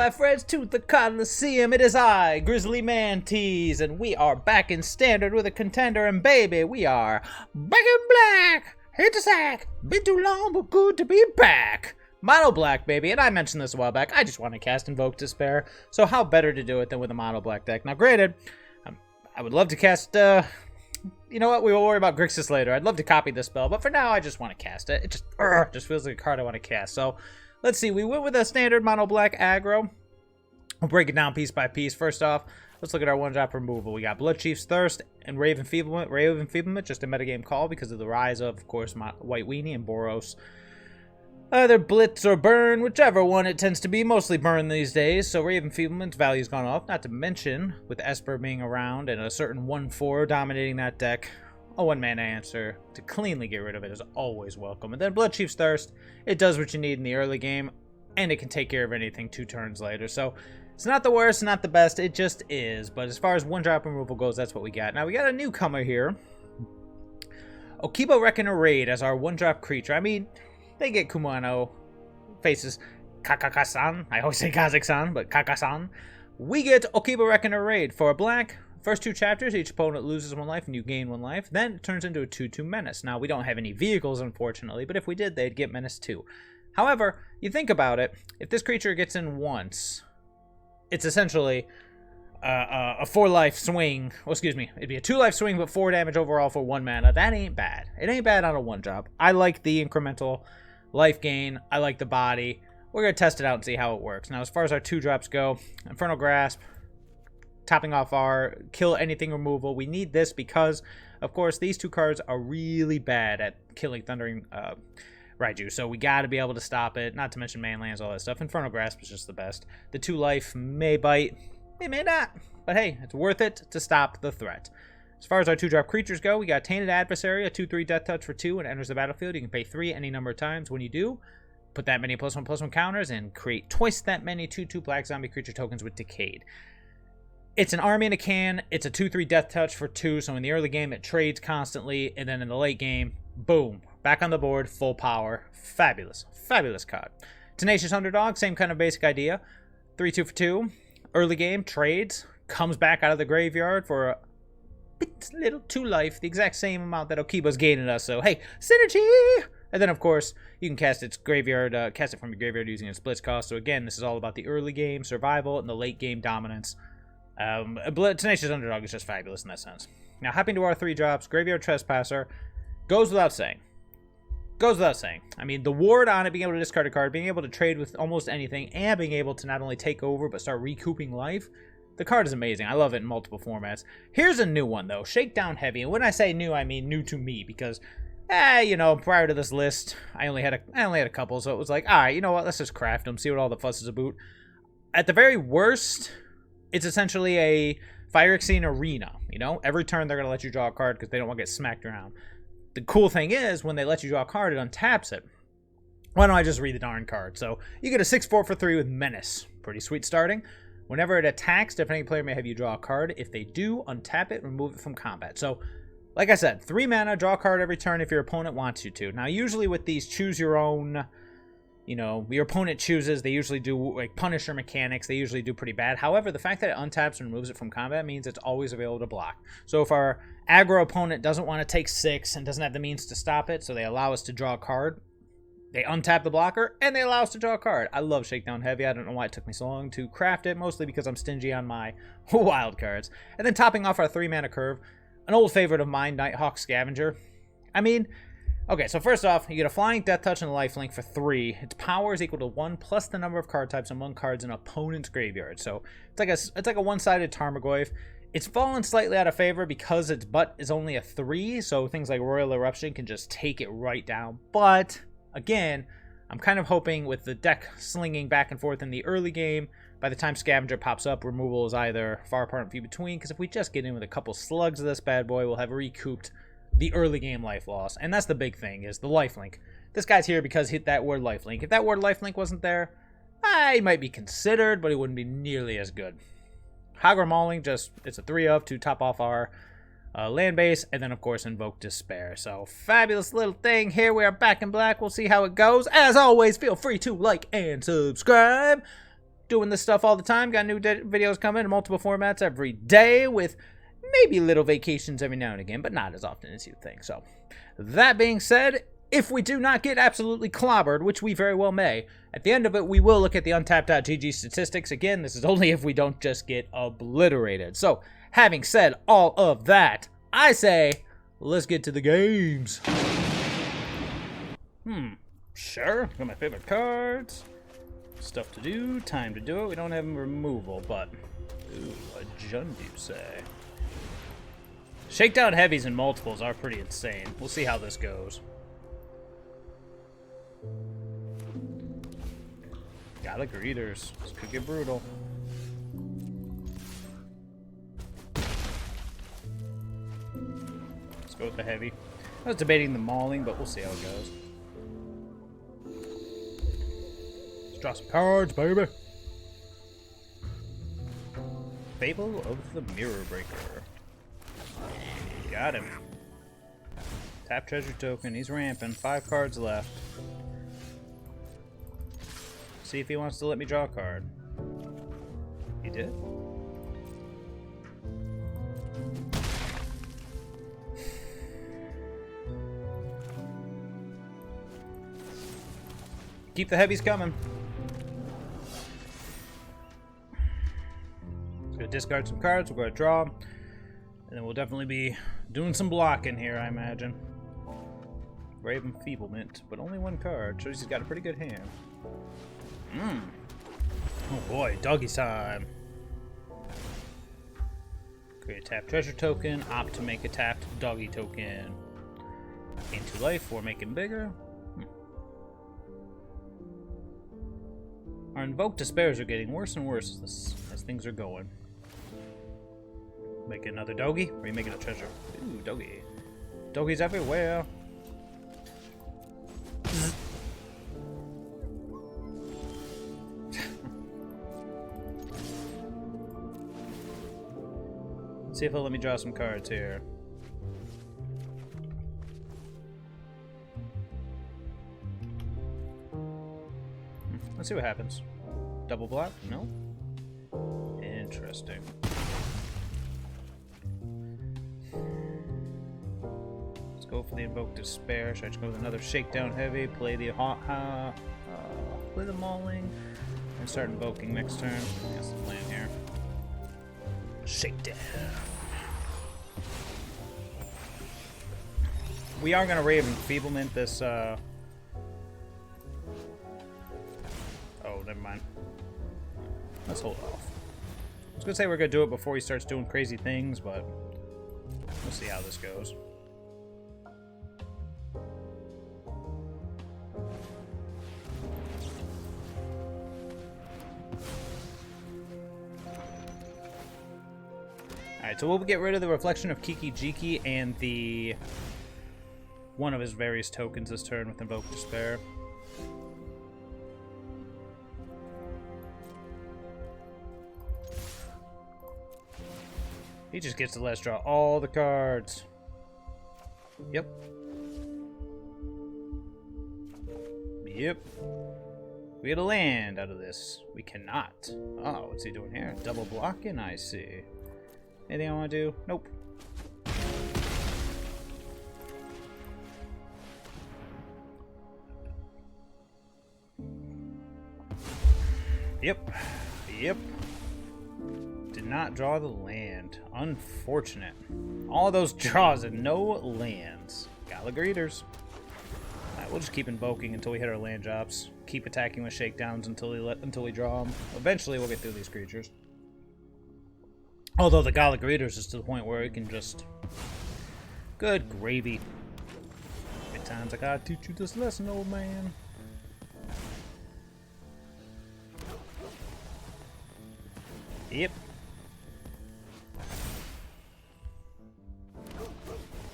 my friends, to the Coliseum. It is I, GrizzlyMantes, and we are back in Standard with a contender, and baby, we are back in black. Hit the sack. Been too long, but good to be back. Mono Black, baby, and I mentioned this a while back. I just want to cast Invoke Despair, so how better to do it than with a Mono Black deck? Now, granted, I would love to cast, you know what, we will worry about Grixis later. I'd love to copy this spell, but for now, I just want to cast it. It just feels like a card I want to cast. So, let's see, we went with a standard Mono Black Aggro. We'll break it down piece by piece. First off, let's look at our one-drop removal. We got Bloodchief's Thirst and Ray of Enfeeblement. Ray of Enfeeblement, just a metagame call because of the rise of course, White Weenie and Boros. Either Blitz or Burn, whichever one it tends to be. Mostly Burn these days, so Ray of Enfeeblement's value's gone up. Not to mention, with Esper being around and a certain 1/4 dominating that deck, a one-mana answer to cleanly get rid of it is always welcome. And then Bloodchief's Thirst, it does what you need in the early game, and it can take care of anything 2 turns later. So, it's not the worst, not the best, it just is. But as far as one-drop removal goes, that's what we got. Now, we got a newcomer here. Okiba Reckoner Raid as our one-drop creature. I mean, they get Kumano, faces Kakaka-san. I always say Kazakh-san, but Kaka-san. We get Okiba Reckoner Raid. For a black, first 2 chapters, each opponent loses 1 life and you gain 1 life. Then it turns into a 2/2 Menace. Now, we don't have any vehicles, unfortunately, but if we did, they'd get Menace too. However, you think about it, if this creature gets in once, it's essentially a 4-life swing. Well, excuse me, it'd be a 2-life swing, but 4 damage overall for 1 mana. That ain't bad. It ain't bad on a 1-drop. I like the incremental life gain. I like the body. We're going to test it out and see how it works. Now, as far as our 2-drops go, Infernal Grasp, topping off our kill anything removal. We need this because, of course, these 2 cards are really bad at killing Thundering Raiju. So we got to be able to stop it. Not to mention manlands, all that stuff. Infernal Grasp is just the best. The 2-life may bite. It may not. But hey, it's worth it to stop the threat. As far as our 2-drop creatures go, we got Tainted Adversary, a 2/3 death touch for 2 and enters the battlefield. You can pay 3 any number of times. When you do, put that many +1/+1 counters and create twice that many 2/2 black zombie creature tokens with Decayed. It's an army in a can. It's a 2/3 death touch for 2, so in the early game it trades constantly, and then in the late game, boom, back on the board, full power. Fabulous. Fabulous card. Tenacious Underdog, same kind of basic idea. 3/2 for 2. Early game, trades, comes back out of the graveyard for a little 2-life, the exact same amount that Okiba's gaining us, so hey, synergy! And then, of course, you can cast its graveyard, cast it from your graveyard using its Blitz cost, so again, this is all about the early game survival and the late game dominance. Tenacious Underdog is just fabulous in that sense. Now, hopping to our 3-drops, Graveyard Trespasser, goes without saying. Goes without saying. I mean, the ward on it, being able to discard a card, being able to trade with almost anything, and being able to not only take over, but start recouping life, the card is amazing. I love it in multiple formats. Here's a new one, though. Shakedown Heavy. And when I say new, I mean new to me, because, you know, prior to this list, I only had a couple, so it was like, alright, you know what, let's just craft them, see what all the fuss is about. At the very worst, it's essentially a Phyrexian Arena, you know? Every turn they're going to let you draw a card because they don't want to get smacked around. The cool thing is, when they let you draw a card, it untaps it. Why don't I just read the darn card? So, you get a 6/4 for 3 with Menace. Pretty sweet starting. Whenever it attacks, defending player may have you draw a card. If they do, untap it, remove it from combat. So, like I said, 3 mana, draw a card every turn if your opponent wants you to. Now, usually with these choose your own, you know, your opponent chooses, they usually do, like, Punisher mechanics, they usually do pretty bad. However, the fact that it untaps and removes it from combat means it's always available to block. So if our aggro opponent doesn't want to take 6 and doesn't have the means to stop it, so they allow us to draw a card, they untap the blocker, and they allow us to draw a card. I love Shakedown Heavy. I don't know why it took me so long to craft it, mostly because I'm stingy on my wild cards. And then topping off our 3-mana curve, an old favorite of mine, Nighthawk Scavenger. I mean, okay, so first off, you get a Flying Death Touch and a Lifelink for 3. Its power is equal to 1 plus the number of card types among cards in an opponent's graveyard. So it's like a one-sided Tarmogoyf. It's fallen slightly out of favor because its butt is only a 3, so things like Royal Eruption can just take it right down. But again, I'm kind of hoping with the deck slinging back and forth in the early game, by the time Scavenger pops up, removal is either far apart and few between, because if we just get in with a couple slugs of this bad boy, we'll have recouped the early game life loss. And that's the big thing, is the lifelink. This guy's here because he hit that word lifelink. If that word lifelink wasn't there, he might be considered, but he wouldn't be nearly as good. Hagra Mauling, it's a 3-of to top off our land base, and then of course Invoke Despair. So fabulous little thing. Here we are back in black. We'll see how it goes. As always, feel free to like and subscribe. doing this stuff all the time. Got new videos coming in multiple formats every day with maybe little vacations every now and again, but not as often as you think. So, that being said, if we do not get absolutely clobbered, which we very well may, at the end of it, we will look at the untapped.gg statistics. Again, this is only if we don't just get obliterated. So, having said all of that, I say, let's get to the games. Sure. Got my favorite cards. Stuff to do. Time to do it. We don't have removal, but... Ooh, a Jund, you say. Shakedown Heavies and multiples are pretty insane. We'll see how this goes. Gotta greeters. This could get brutal. Let's go with the heavy. I was debating the mauling, but we'll see how it goes. Let's draw some cards, baby. Fable of the Mirror Breaker. Got him. Tap treasure token. He's ramping. 5 cards left. See if he wants to let me draw a card. He did. Keep the heavies coming. Let's go discard some cards. We'll go to draw. And then we'll definitely be doing some blocking here, I imagine. Ray of Enfeeblement, but only 1 card. Shows he's got a pretty good hand. Oh boy, doggy's time. Create a tap treasure token. Opt to make a tapped doggy token. Gain 2 life or make him bigger. Our Invoke Despairs are getting worse and worse as things are going. Make another doggy? Or are you making a treasure? Ooh, doggy. Doggies everywhere. Let's see if he'll let me draw some cards here. Let's see what happens. Double block? No. Interesting. Let's go for the Invoke Despair. Should I just go with another Shakedown Heavy? Play the play the Mauling and start invoking next turn. That's the plan here. Shakedown. We are gonna Ray of Enfeeblement this. Oh, never mind. Let's hold off. I was gonna say we're gonna do it before he starts doing crazy things, but we'll see how this goes. Alright, so we'll get rid of the Reflection of Kiki Jiki and the one of his various tokens this turn with Invoke Despair. He just gets to let us draw all the cards. Yep. Yep. We get a land out of this. We cannot. Oh, what's he doing here? Double blocking, I see. Anything I want to do? Nope. Yep. Yep. Did not draw the land. Unfortunate. All of those draws and no lands. Gala greeters. Alright, we'll just keep invoking until we hit our land drops. Keep attacking with shakedowns until we draw them. Eventually we'll get through these creatures. Although the Gala greeters is to the point where it can just... Good gravy. Good times I gotta teach you this lesson, old man. Yep.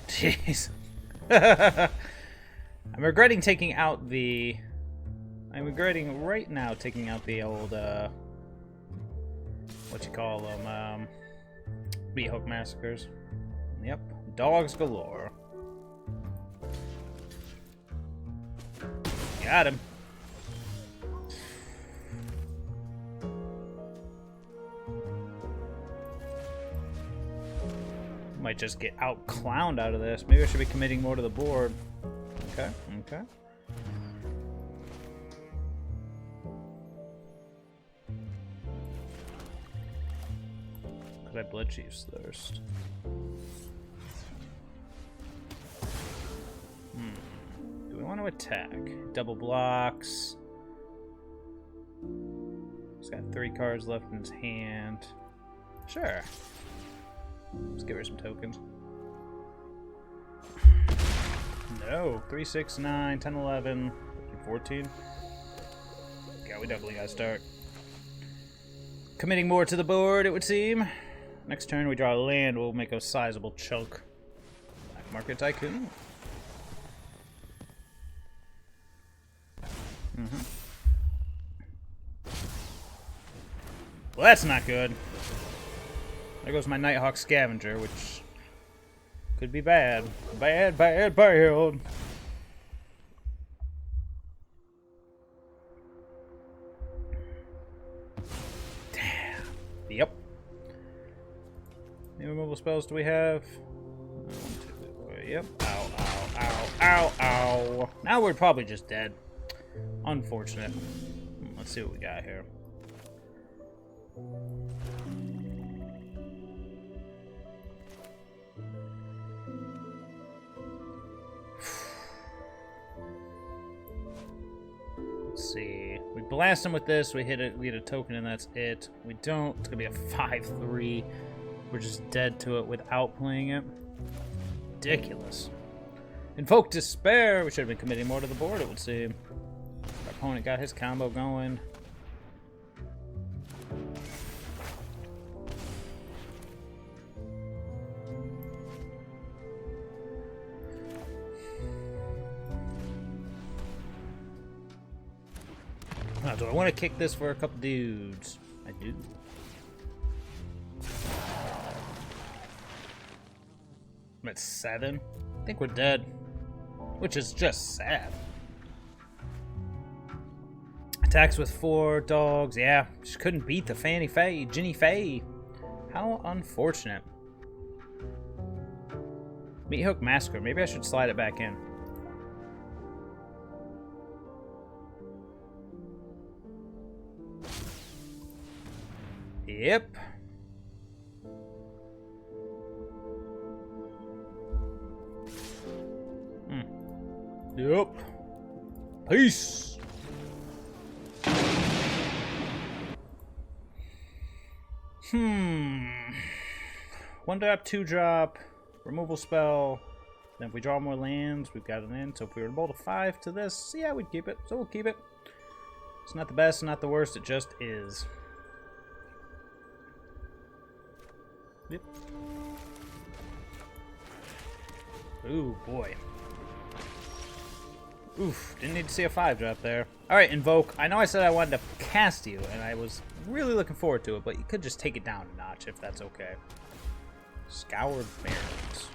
Jeez. I'm regretting taking out the... I'm regretting right now taking out the old, what you call them, Meathook Massacres. Yep. Dogs galore. Got him. just get out-clowned out of this. Maybe I should be committing more to the board. Okay, okay. Could I Bloodchief's Thirst? Do we want to attack? Double blocks. He's got 3 cards left in his hand. Sure. Let's give her some tokens. No. 3, 6, 9, 10, 11, 14. Yeah, we definitely gotta start committing more to the board, it would seem. Next turn we draw a land, we'll make a sizable chunk. Black Market Tycoon. Well, that's not good. There goes my Nighthawk Scavenger, which could be bad. Bad, bad, bad. Damn. Yep. Any removal spells do we have? 1, 2, yep. Ow, ow, ow, ow, ow. Now we're probably just dead. Unfortunate. Let's see what we got here. Let's see. We blast him with this. We hit it. We get a token, and that's it. We don't. It's gonna be a 5/3. We're just dead to it without playing it. Ridiculous. Invoke Despair. We should have been committing more to the board, it would seem. Our opponent got his combo going. Oh, do I want to kick this for a couple dudes? I do. I'm at 7. I think we're dead. Which is just sad. Attacks with 4 dogs. Yeah, just couldn't beat the Fanny Faye. Ginny Faye. How unfortunate. Meathook Massacre. Maybe I should slide it back in. Yep. Yep. Peace. One drop, 2 drop, removal spell. Then if we draw more lands, we've got it in. So if we were to bolt a 5 to this, yeah, we'd keep it. So we'll keep it. It's not the best, not the worst. It just is. Yep. Ooh, boy. Oof, didn't need to see a 5 drop there. Alright, Invoke. I know I said I wanted to cast you, and I was really looking forward to it, but you could just take it down a notch if that's okay. Scoured Barrens.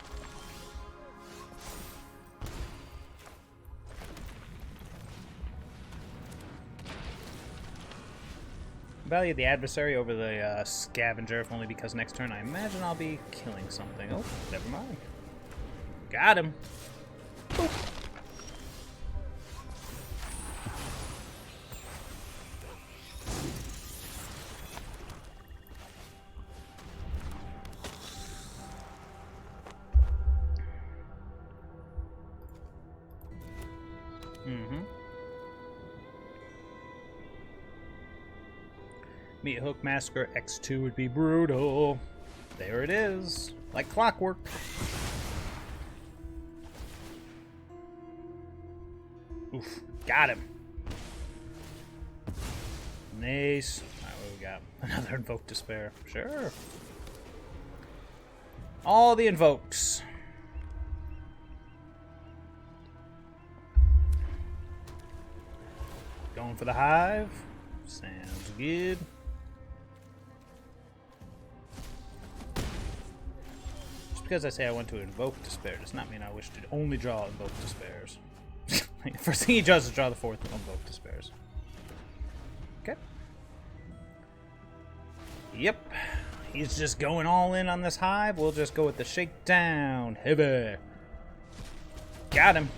Value the adversary over the scavenger, if only because next turn I imagine I'll be killing something. Oh, never mind. Got him. Boop. Meathook Massacre X2 would be brutal. There it is. Like clockwork. Oof. Got him. Nice. Alright, what do we got? Another Invoke Despair. Sure. All the invokes. Going for the Hive. Sounds good. Because I say I want to Invoke Despair does not mean I wish to only draw Invoke Despairs. The first thing he does is draw the 4th Invoke Despairs. Okay. Yep. He's just going all in on this Hive. We'll just go with the Shakedown Heavy. Got him.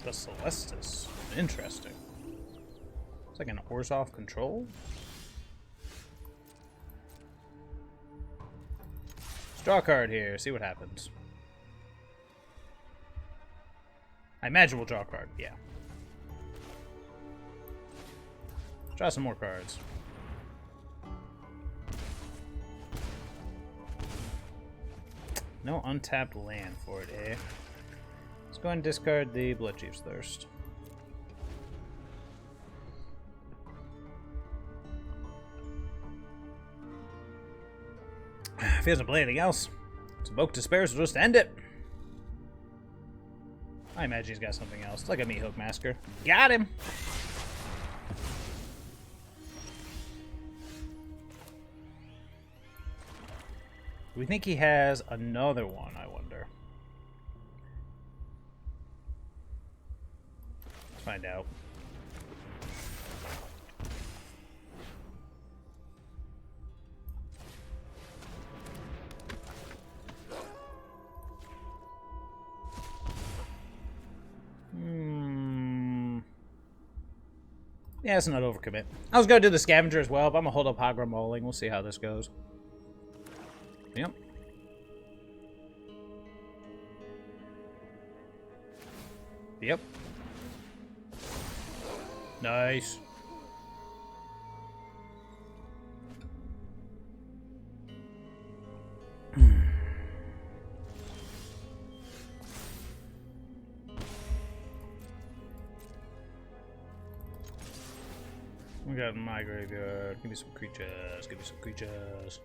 The Celestis. Interesting. It's like an Orzhov control. Let's draw a card here, see what happens. I imagine we'll draw a card, yeah. Let's draw some more cards. No untapped land for it, eh? Let's go ahead and discard the Bloodchief's Thirst. If he doesn't play anything else, Invoke Despair will just end it. I imagine he's got something else, like a Meathook Massacre. Got him! Do we think he has another one, I wonder? Let's find out. Yeah, let's not overcommit. I was going to do the Scavenger as well, but I'm going to hold up Hagra Mauling. We'll see how this goes. Yep. Yep. Nice. We got in my graveyard. Give me some creatures. Give me some creatures.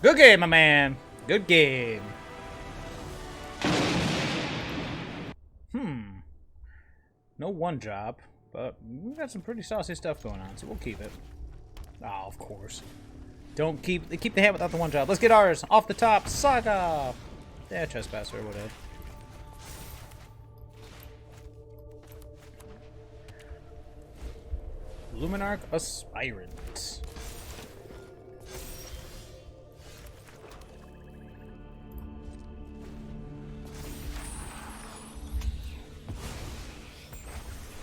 Good game, my man. Good game. No one drop. But we've got some pretty saucy stuff going on, so we'll keep it. Oh, of course. Don't keep the hand without the one job. Let's get ours off the top. Saga. Yeah, Trespasser, whatever. Luminarch Aspirant.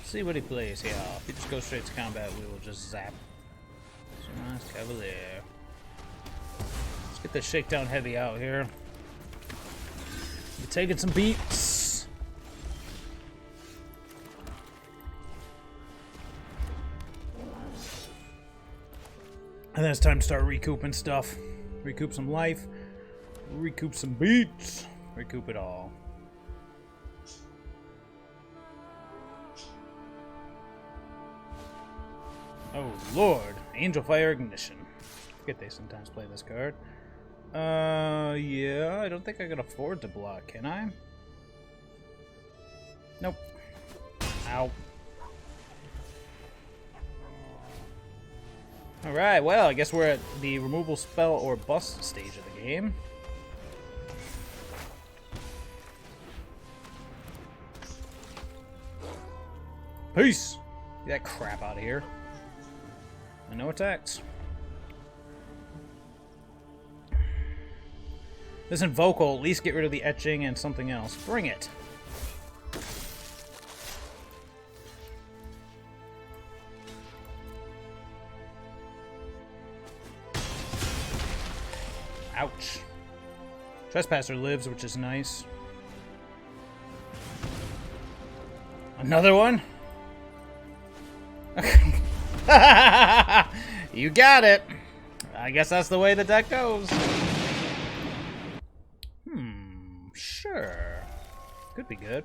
See what he plays here. If he just goes straight to combat, we will just zap. So nice Cavalier. Let's get the Shakedown Heavy out here. We're taking some beats. And then it's time to start recouping stuff. Recoup some life. Recoup some beats. Recoup it all. Oh lord, Angel Fire Ignition. I forget they sometimes play this card. Yeah, I don't think I can afford to block, can I? Nope. Ow. Alright, well, I guess we're at the removal spell or bust stage of the game. Peace! Get that crap out of here. And no attacks. This Invoke will at least get rid of the etching and something else. Bring it. Ouch. Trespasser lives, which is nice. Another one? You got it. I guess that's the way the deck goes. Sure. Could be good.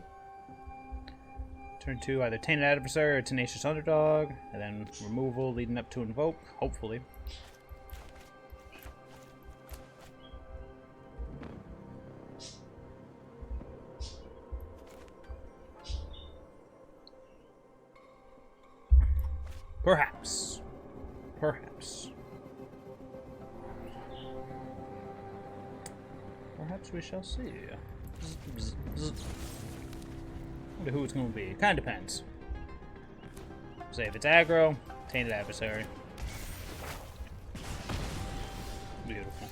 Turn 2, either Tainted Adversary or Tenacious Underdog, and then removal leading up to Invoke, hopefully. Perhaps. Perhaps. Perhaps we shall see. Wonder who it's going to be. Kind of depends. Say if it's aggro, Tainted Adversary. Beautiful.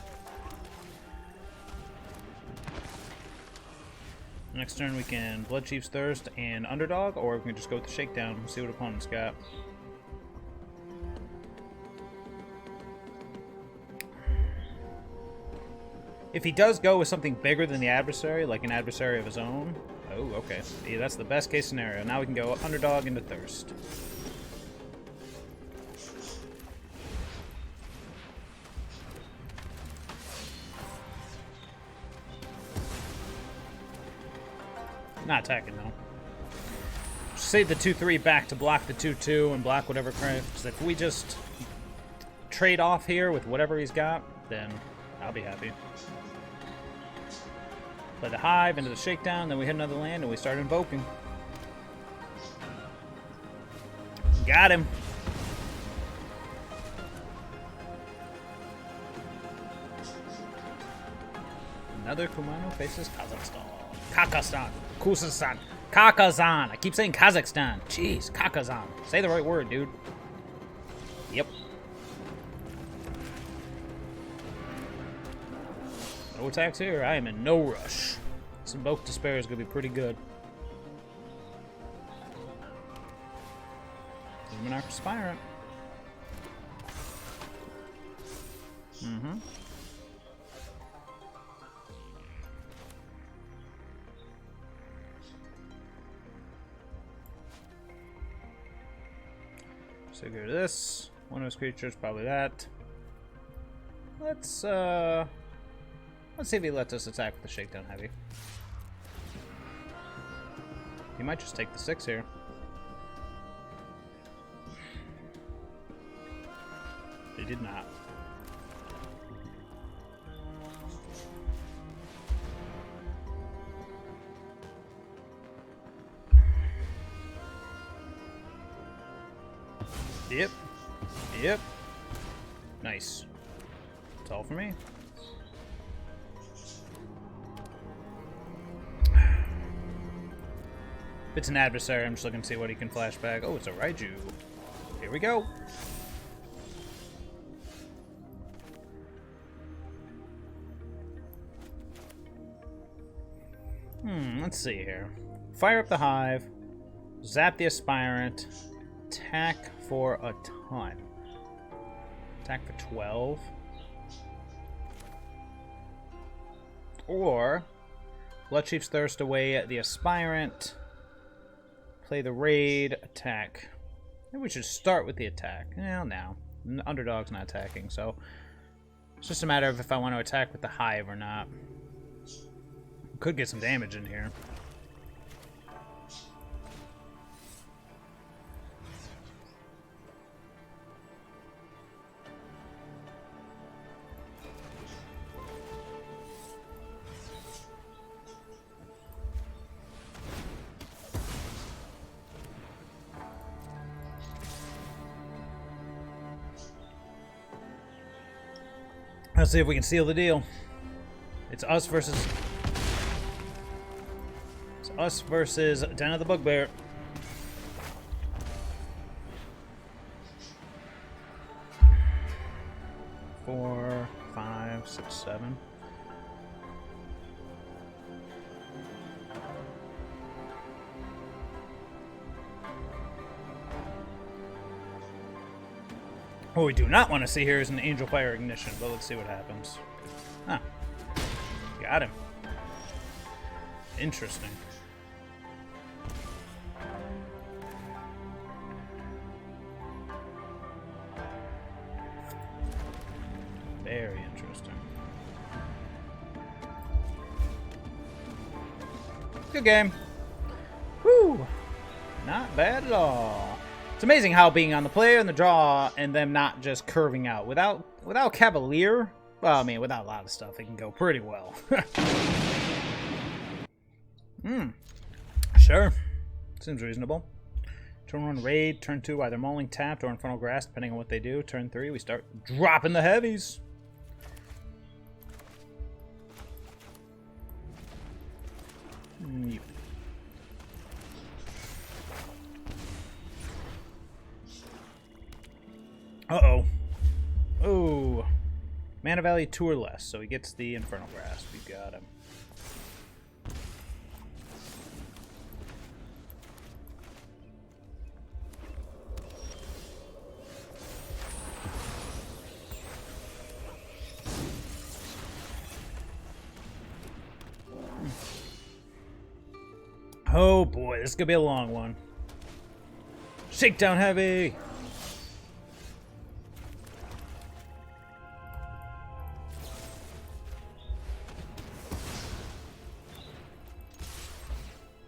Next turn we can Bloodchief's Thirst and Underdog, or we can just go with the Shakedown and see what opponent's got. If he does go with something bigger than the adversary, like an adversary of his own... Oh, okay. Yeah, that's the best case scenario. Now we can go Underdog into Thirst. Not attacking, though. Save the 2-3 back to block the 2-2 and block whatever crafts. If we just trade off here with whatever he's got, then I'll be happy. Play the Hive into the Shakedown, then we hit another land and we start invoking. Got him. Another Kumano faces Kazakhstan. Kuzestan. Kakazan. I keep saying Kazakhstan. Jeez, Kakazan. Say the right word, dude. Yep. No attacks here. I am in no rush. This Invoke Despair is going to be pretty good. Monarch Aspirant. So go to this. One of his creatures, probably that. Let's see if he lets us attack with the Shakedown Heavy. He might just take the 6 here. He did not. Yep. Yep. Nice. That's all for me. If it's an adversary, I'm just looking to see what he can flash back. Oh, it's a Raiju. Here we go. Let's see here. Fire up the Hive. Zap the Aspirant. Attack for a ton. Attack for 12. Or Bloodchief's Thirst away the Aspirant. Play the raid, attack. Maybe we should start with the attack. Well, now. Underdog's not attacking, so it's just a matter of if I want to attack with the Hive or not. Could get some damage in here. Let's see if we can seal the deal. It's us versus Den of the Bugbear. Four, 5, 6, 7. What we do not want to see here is an Angel Fire Ignition, but let's see what happens. Huh. Got him. Interesting. Very interesting. Good game. Whew. Not bad at all. It's amazing how being on the play and the draw and them not just curving out. Without Cavalier, well, I mean, without a lot of stuff, it can go pretty well. Sure. Seems reasonable. Turn 1, raid. Turn 2, either Mauling tapped or Infernal Grasp, depending on what they do. Turn 3, we start dropping the heavies. Yep. Uh-oh. Oh. Mana value 2 or less, so he gets the Infernal Grasp. We got him. Oh boy, this is gonna be a long one. Shakedown Heavy!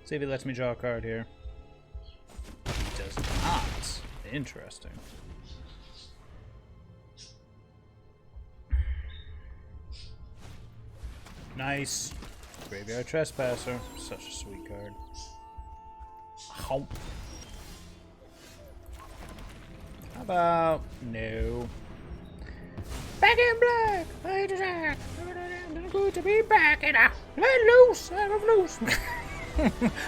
See if he lets me draw a card here. He does not. Interesting. Nice. Graveyard Trespasser. Such a sweet card. How about no? Back in black. I just good to be back and let loose. Let loose.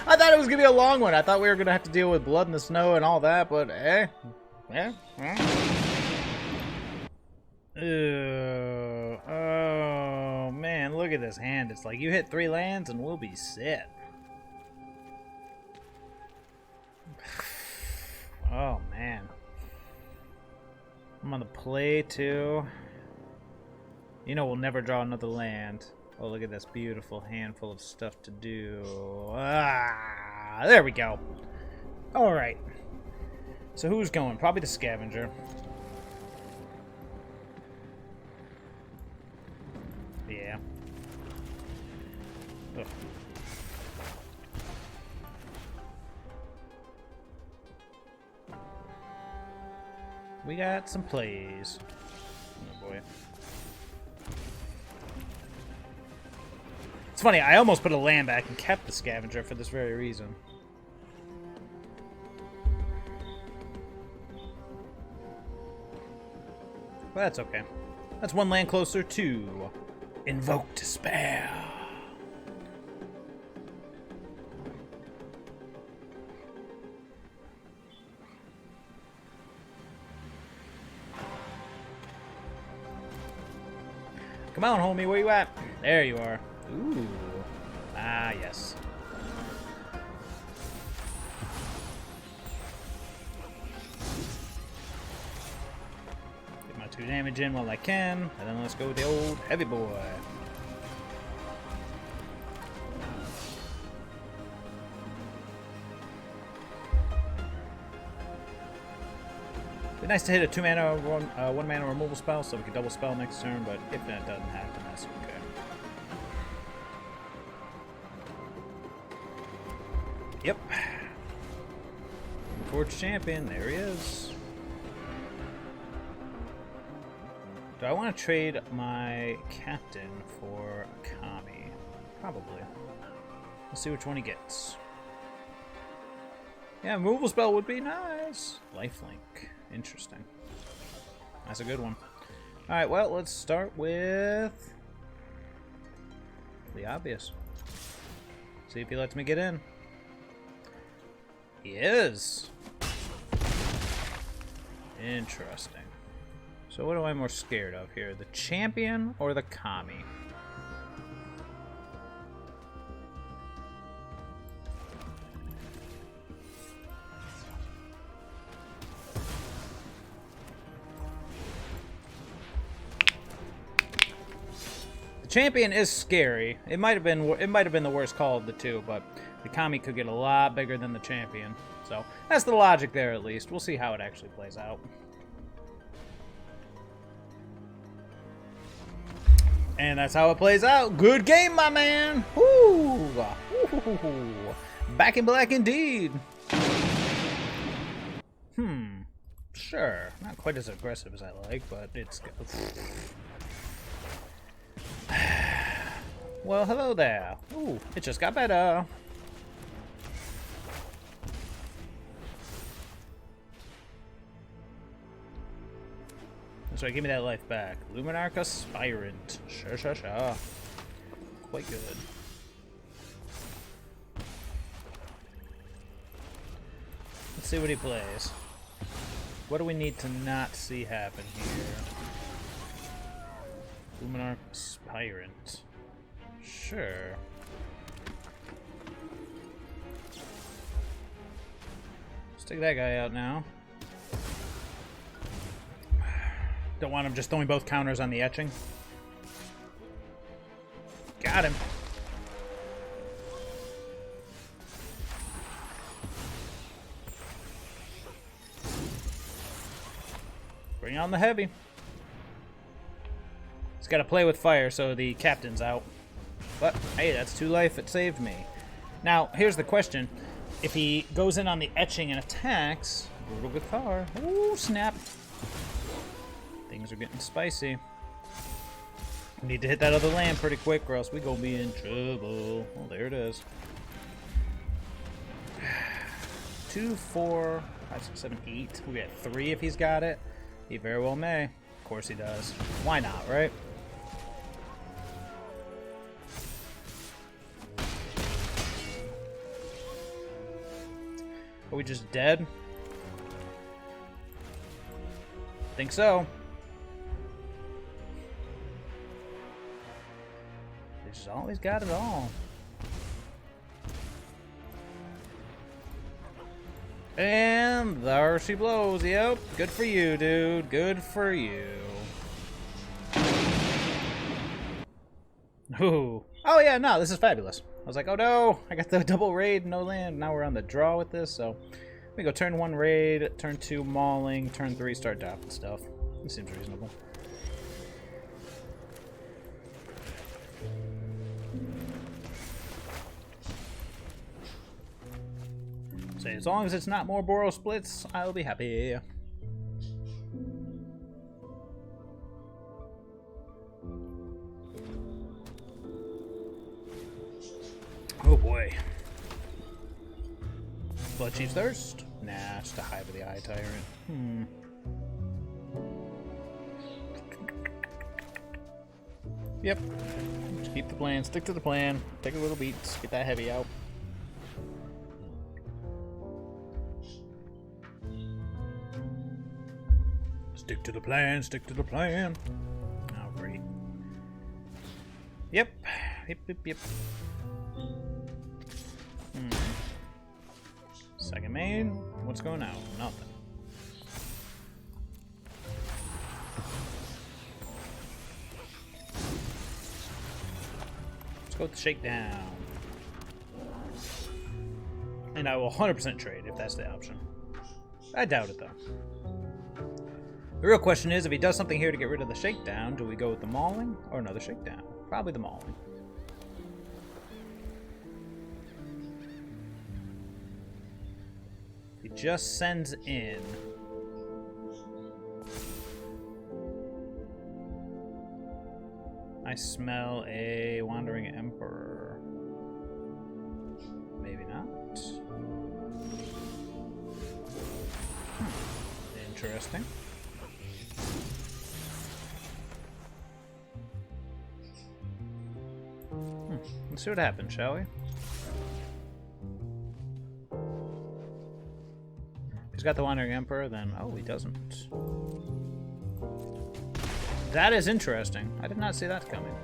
I thought it was gonna be a long one. I thought we were gonna have to deal with blood in the snow and all that, but yeah. Oh man, look at this hand. It's like you hit 3 lands and we'll be set. Oh man. I'm on the play too. You know we'll never draw another land. Oh, look at this beautiful handful of stuff to do. Ah, there we go. All right. So who's going? Probably the Scavenger. Yeah. Ugh. We got some plays. Oh boy. It's funny, I almost put a land back and kept the Scavenger for this very reason. But that's okay. That's 1 land closer to Invoke Despair. Come on, homie, where you at? There you are. Ooh. Ah, yes. Get my 2 damage in while I can, and then let's go with the old heavy boy. Be nice to hit a 2 mana, 1 mana removal spell so we can double spell next turn, but if that doesn't happen, that's okay. Yep. Forge Champion, there he is. Do I want to trade my captain for Kami? Probably. Let's see which one he gets. Yeah, removal spell would be nice. Lifelink. Interesting. That's a good one. Alright, well, let's start with the obvious. See if he lets me get in. He is. Interesting. So what am I more scared of here? The champion or the Kami? The champion is scary. It might have been the worst call of the two, but the Kami could get a lot bigger than the champion. So that's the logic there, at least. We'll see how it actually plays out. And that's how it plays out. Good game, my man. Woo! Back in black indeed. Sure. Not quite as aggressive as I like, but it's good. Well, hello there. Ooh, it just got better. So give me that life back. Luminarch Aspirant. Sure. Quite good. Let's see what he plays. What do we need to not see happen here? Luminarch Aspirant. Sure. Let's take that guy out now. Don't want him just throwing both counters on the etching. Got him. Bring on the heavy. He's got to play with fire, so the captain's out. But, hey, that's 2 life. It saved me. Now, here's the question. If he goes in on the etching and attacks... Brutal Guitar. Ooh, snap. Things are getting spicy. We need to hit that other land pretty quick, or else we gonna be in trouble. Oh, there it is. 2, 4, 5, 6, 7, 8. We got 3 if he's got it. He very well may. Of course he does. Why not, right? Are we just dead? Think so. He's always got it all. And there she blows. Yep. Good for you, dude. Good for you. Ooh. Oh, yeah, no, this is fabulous. I was like, oh no, I got the double raid, no land. Now we're on the draw with this, so we go turn 1 raid, turn 2 mauling, turn 3 start dropping stuff. This seems reasonable. Say, as long as it's not more Boros splits, I'll be happy. Oh boy. Bloodchief's Thirst? Nah, just a Hive of the Eye Tyrant. Yep. Just keep the plan, stick to the plan, take a little beats, get that heavy out. Stick to the plan, stick to the plan. Oh, great. Yep. Yep. Second main. What's going out? Nothing. Let's go with the Shakedown. And I will 100% trade if that's the option. I doubt it, though. The real question is, if he does something here to get rid of the Shakedown, do we go with the Mauling or another Shakedown? Probably the Mauling. He just sends in. I smell a Wandering Emperor. Maybe not. Interesting. Let's see what happens, shall we? He's got the Wandering Emperor, then... Oh, he doesn't. That is interesting. I did not see that coming.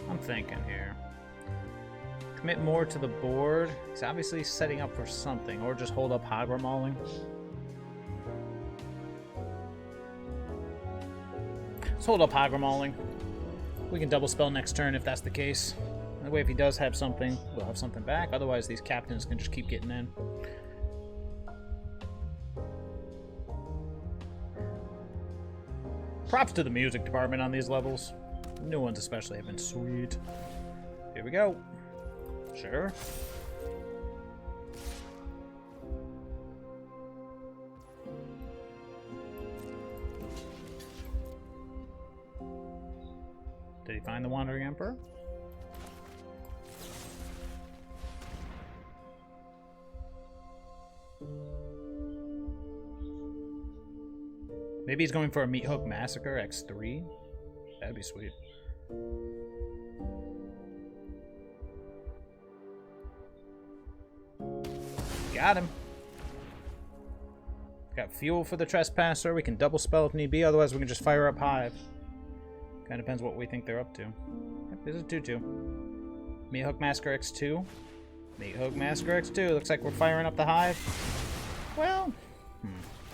I'm thinking here. Commit more to the board. He's obviously setting up for something. Or just hold up Hagra Mauling. Let's hold up Hagra Mauling. We can double spell next turn if that's the case. That way if he does have something, we'll have something back. Otherwise these captains can just keep getting in. Props to the music department on these levels. New ones especially have been sweet. Here we go. Sure. Did he find the Wandering Emperor? Maybe he's going for a Meathook Massacre X3. That'd be sweet. Got him. Got fuel for the Trespasser. We can double spell if need be. Otherwise, we can just fire up Hive. Kind of depends what we think they're up to. Yep, this is 2-2. Meathook Massacre X2. Meathook Massacre X2. Looks like we're firing up the Hive. Well,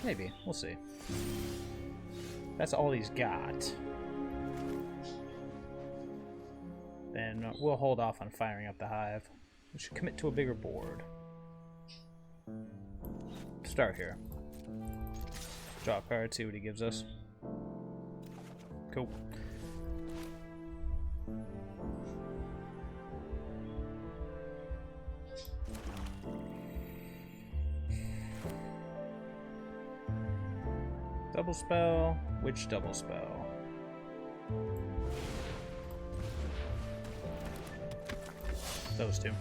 maybe. We'll see. That's all he's got. Then we'll hold off on firing up the Hive. We should commit to a bigger board. Start here. Draw a card, see what he gives us. Cool. Double spell. Which double spell? Those two.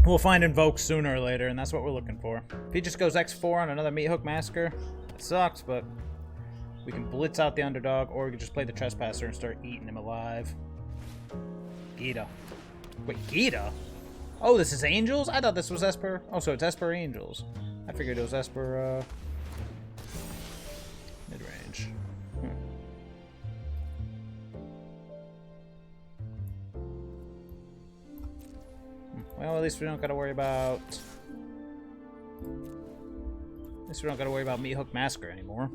We'll find Invoke sooner or later, and that's what we're looking for. If he just goes X4 on another Meathook Massacre, it sucks, but we can blitz out the underdog, or we can just play the Trespasser and start eating him alive. Gita. Wait, Gita? Oh, this is Angels? I thought this was Esper. Oh, so it's Esper Angels. I figured it was Esper, mid-range. Well, at least we don't gotta worry about... Meathook Massacre anymore.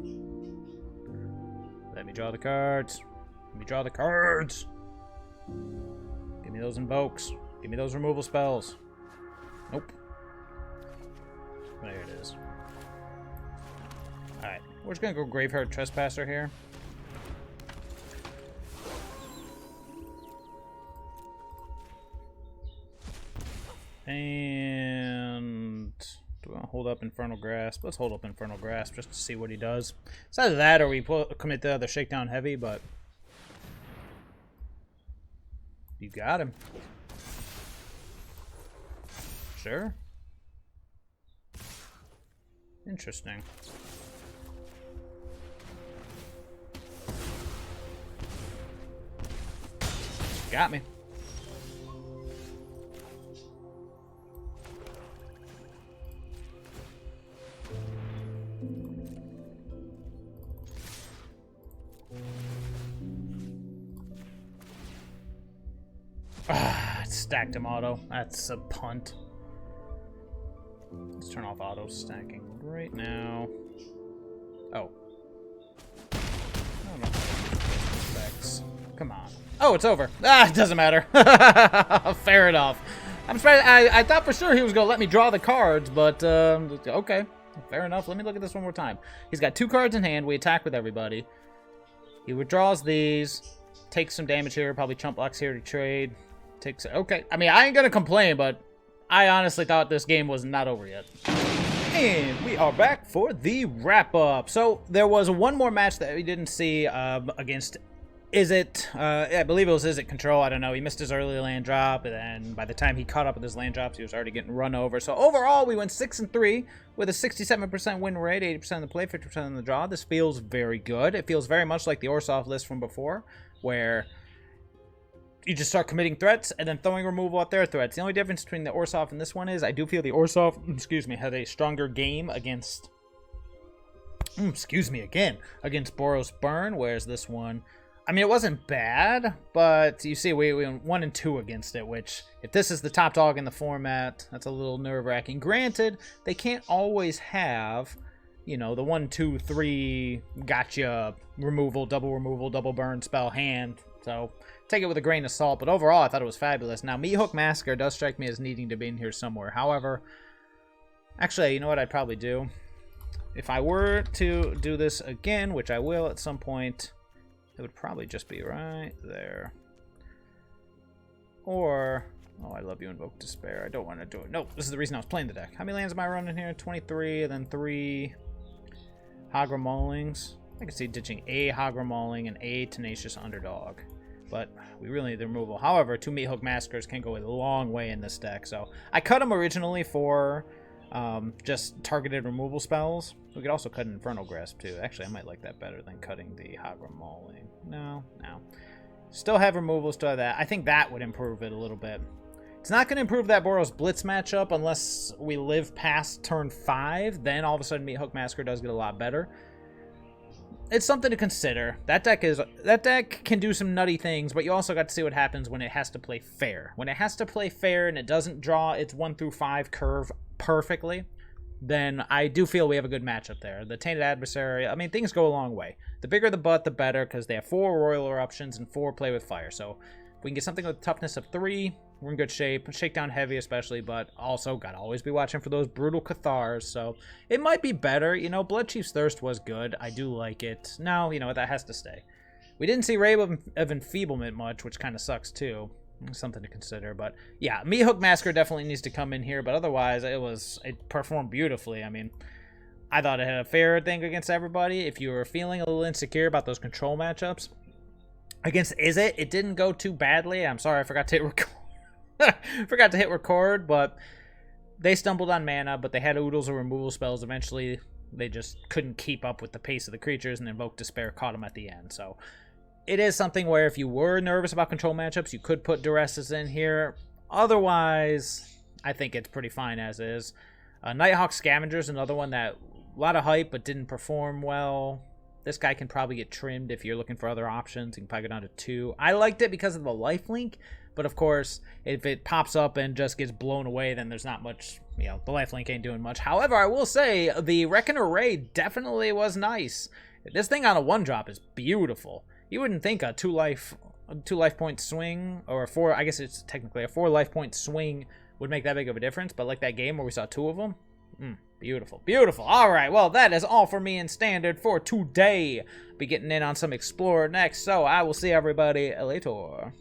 Let me draw the cards. Let me draw the cards! Give me those invokes. Give me those removal spells. Nope. There it is. Alright, we're just gonna go Graveyard Trespasser here. And do we want to hold up Infernal Grasp? Let's hold up Infernal Grasp just to see what he does. It's either that or we commit the other Shakedown Heavy, but you got him. Sure. Interesting. Got me. Ah, it stacked him auto. That's a punt. Let's turn off auto stacking right now. Oh. I don't know. Specs. Come on. Oh, it's over. Ah, it doesn't matter. Fair enough. I'm surprised. I thought for sure he was gonna let me draw the cards, but okay. Fair enough. Let me look at this one more time. He's got 2 cards in hand. We attack with everybody. He withdraws these. Takes some damage here. Probably chump blocks here to trade. Takes. Okay. I mean, I ain't gonna complain, but I honestly thought this game was not over yet. And we are back for the wrap-up. So there was one more match that we didn't see against Izzet. I believe it was Izzet Control. I don't know. He missed his early land drop, and then by the time he caught up with his land drops, he was already getting run over. So overall, we went 6-3 with a 67% win rate, 80% of the play, 50% of the draw. This feels very good. It feels very much like the Orzhov list from before, where you just start committing threats and then throwing removal at their threats. The only difference between the Orzhov and this one is I do feel the Orzhov, excuse me, had a stronger game against, excuse me again, against Boros Burn, whereas this one, I mean, it wasn't bad, but you see, we went 1-2 against it, which, if this is the top dog in the format, that's a little nerve-wracking. Granted, they can't always have, you know, the 1, 2, 3 gotcha removal, double burn spell hand, so take it with a grain of salt, but overall, I thought it was fabulous. Now, Meathook Massacre does strike me as needing to be in here somewhere. However, actually, you know what I'd probably do? If I were to do this again, which I will at some point, it would probably just be right there. Or, oh, I love you, Invoke Despair. I don't want to do it. No, this is the reason I was playing the deck. How many lands am I running here? 23, and then 3 Hagra Maulings. I can see ditching a Hagra Mauling and a Tenacious Underdog. But we really need the removal. However, 2 Meathook Massacres can go a long way in this deck. So I cut them originally for Just targeted removal spells. We could also cut Infernal Grasp too. Actually, I might like that better than cutting the Hagra Mauling. No. Still have removal, still have that. I think that would improve it a little bit. It's not going to improve that Boros Blitz matchup unless we live past turn 5. Then all of a sudden Meathook Massacre does get a lot better. It's something to consider. That deck can do some nutty things, but you also got to see what happens when it has to play fair. When it has to play fair and it doesn't draw its 1 through 5 curve perfectly, then I do feel we have a good matchup there. The Tainted Adversary, I mean, things go a long way. The bigger the butt, the better, because they have 4 Royal Eruptions and 4 Play with Fire. So if we can get something with toughness of 3, we're in good shape. Shakedown Heavy especially, but also got to always be watching for those brutal Cathars. So it might be better. You know, Bloodchief's Thirst was good. I do like it. No, you know, that has to stay. We didn't see Ray of Enfeeblement much, which kind of sucks too. Something to consider. But yeah, Meathook Massacre definitely needs to come in here. But otherwise, it performed beautifully. I mean, I thought it had a fair thing against everybody. If you were feeling a little insecure about those control matchups against it didn't go too badly. I'm sorry, I forgot to hit record. Forgot to hit record, but they stumbled on mana, but they had oodles of removal spells. Eventually, they just couldn't keep up with the pace of the creatures, and Invoke Despair caught them at the end. So it is something where if you were nervous about control matchups, you could put Duresses in here. Otherwise, I think it's pretty fine as is. Nighthawk Scavenger is another one that a lot of hype, but didn't perform well. This guy can probably get trimmed if you're looking for other options. You can probably go down to 2. I liked it because of the lifelink. But of course, if it pops up and just gets blown away, then there's not much, you know, the lifelink ain't doing much. However, I will say the Reckoner Ray definitely was nice. This thing on a 1-drop is beautiful. You wouldn't think a 2 life point swing, or a 4, I guess it's technically a 4 life point swing would make that big of a difference. But like that game where we saw 2 of them, beautiful, beautiful. All right, well, that is all for me in Standard for today. Be getting in on some Explorer next, so I will see everybody later.